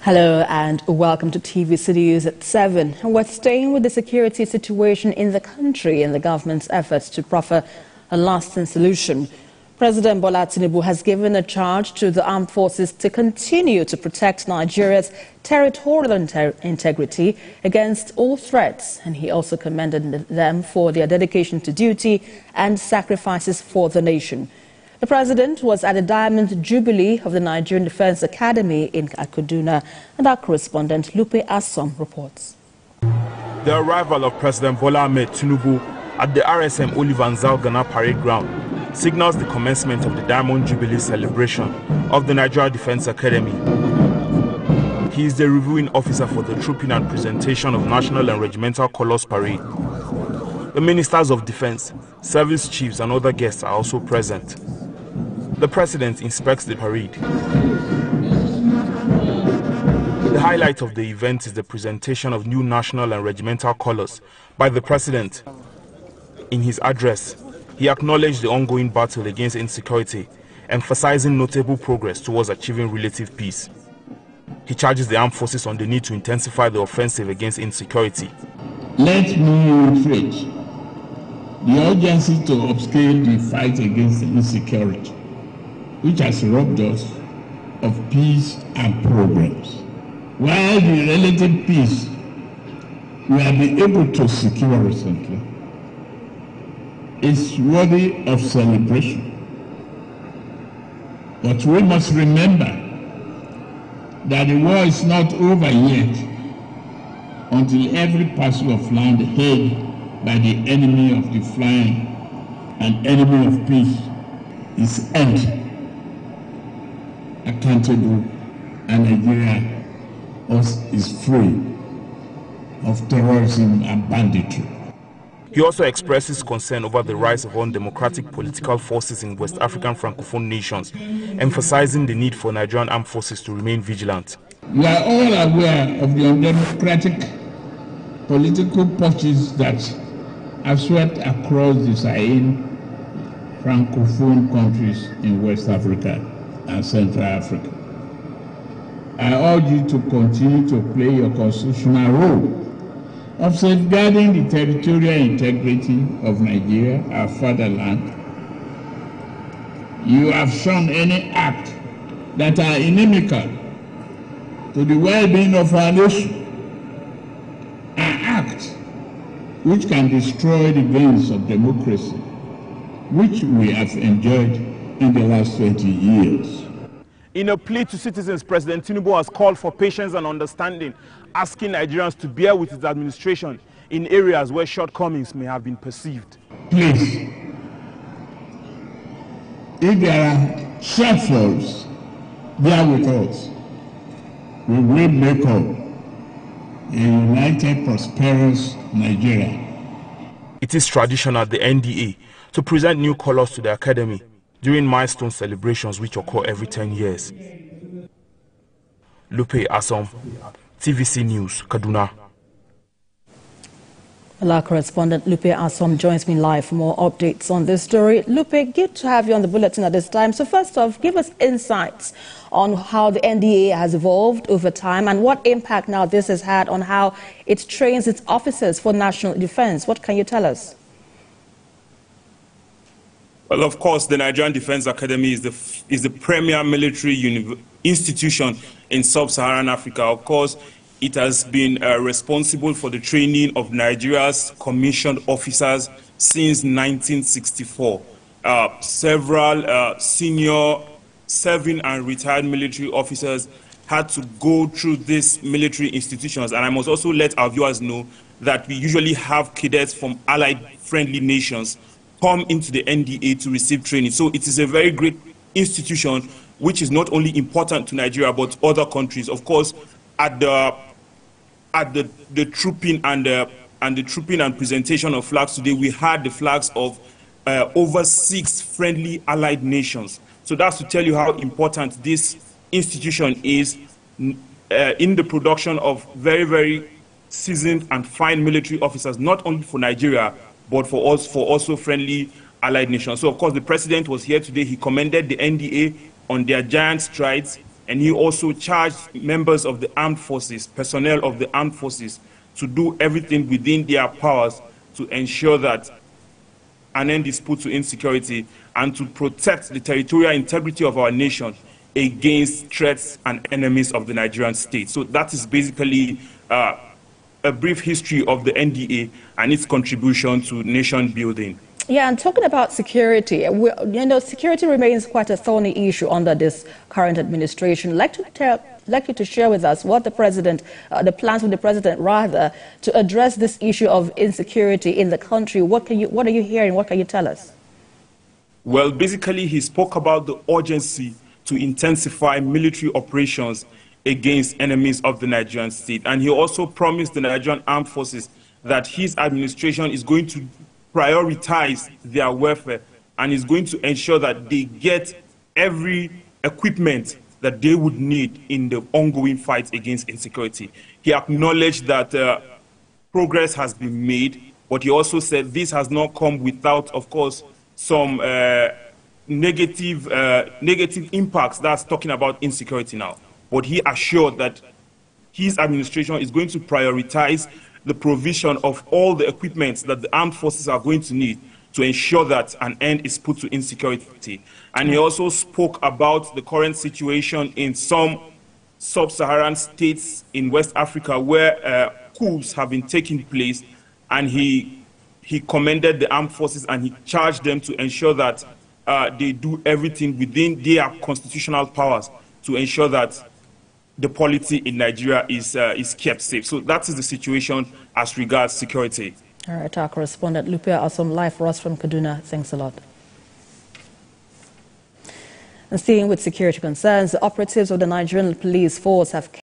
Hello and welcome to TVC News at 7. We're staying with the security situation in the country and the government's efforts to proffer a lasting solution. President Bola Tinubu has given a charge to the armed forces to continue to protect Nigeria's territorial integrity against all threats, and he also commended them for their dedication to duty and sacrifices for the nation. The president was at the Diamond Jubilee of the Nigerian Defense Academy in Kaduna, and our correspondent Lupe Asom reports. The arrival of President Bola Ahmed Tinubu at the RSM Oliver Nzal Ghana Parade Ground signals the commencement of the Diamond Jubilee celebration of the Nigeria Defense Academy. He is the reviewing officer for the trooping and presentation of National and Regimental Colours Parade. The Ministers of Defense, service chiefs and other guests are also present. The president inspects the parade. The highlight of the event is the presentation of new national and regimental colours by the president. In his address, he acknowledged the ongoing battle against insecurity, emphasizing notable progress towards achieving relative peace. He charges the armed forces on the need to intensify the offensive against insecurity. Let me reiterate the urgency to upscale the fight against insecurity, which has robbed us of peace and progress. While the relative peace we have been able to secure recently is worthy of celebration, but we must remember that the war is not over yet until every parcel of land held by the enemy of the flying and enemy of peace is earned, accountable, and Nigeria is free of terrorism and banditry. He also expresses concern over the rise of undemocratic political forces in West African Francophone nations, emphasizing the need for Nigerian armed forces to remain vigilant. We are all aware of the undemocratic political forces that have swept across the Sahel Francophone countries in West Africa and Central Africa. I urge you to continue to play your constitutional role of safeguarding the territorial integrity of Nigeria, our fatherland. You have shown any act that are inimical to the well-being of our nation, an act which can destroy the gains of democracy, which we have enjoyed in the last 20 years. In a plea to citizens, President Tinubu has called for patience and understanding, asking Nigerians to bear with his administration in areas where shortcomings may have been perceived. Please, if there are shortfalls, bear with us. We will make up a united, prosperous Nigeria. It is traditional at the NDA to present new colours to the Academy during milestone celebrations which occur every 10 years. Lupe Asom, TVC News, Kaduna. Our correspondent Lupe Asom joins me live for more updates on this story. Lupe, good to have you on the bulletin at this time. So first off, give us insights on how the NDA has evolved over time and what impact now this has had on how it trains its officers for national defense. What can you tell us? Well, of course, the Nigerian Defense Academy is the premier military institution in sub-Saharan Africa. Of course, it has been responsible for the training of Nigeria's commissioned officers since 1964. Several senior serving and retired military officers had to go through these military institutions. And I must also let our viewers know that we usually have cadets from allied-friendly nations come into the NDA to receive training. So it is a very great institution which is not only important to Nigeria but other countries. Of course, at the trooping and the trooping and presentation of flags today, we had the flags of over 6 friendly allied nations. So that's to tell you how important this institution is in the production of very, very seasoned and fine military officers, not only for Nigeria, but for also friendly allied nations. So, of course, the president was here today. He commended the NDA on their giant strides And he also charged members of the armed forces, personnel of the armed forces, to do everything within their powers to ensure that an end is put to insecurity and to protect the territorial integrity of our nation against threats and enemies of the Nigerian state. So that is basically a brief history of the NDA and its contribution to nation building. Yeah, and talking about security, security remains quite a thorny issue under this current administration. Like you to share with us what the president, the plans of the president, rather, to address this issue of insecurity in the country. What are you hearing? What can you tell us? Well, basically, he spoke about the urgency to intensify military operations against enemies of the Nigerian state, and he also promised the Nigerian armed forces that his administration is going to prioritize their welfare and is going to ensure that they get every equipment that they would need in the ongoing fight against insecurity. He acknowledged that progress has been made, but he also said this has not come without, of course, some negative impacts. That's talking about insecurity now. But he assured that his administration is going to prioritize the provision of all the equipment that the armed forces are going to need to ensure that an end is put to insecurity. And he also spoke about the current situation in some sub-Saharan states in West Africa where coups have been taking place, and he commended the armed forces and he charged them to ensure that they do everything within their constitutional powers to ensure that the polity in Nigeria is kept safe. So that is the situation as regards security. All right, our correspondent Lupia Asom live for us from Kaduna. Thanks a lot. And staying with security concerns, the operatives of the Nigerian police force have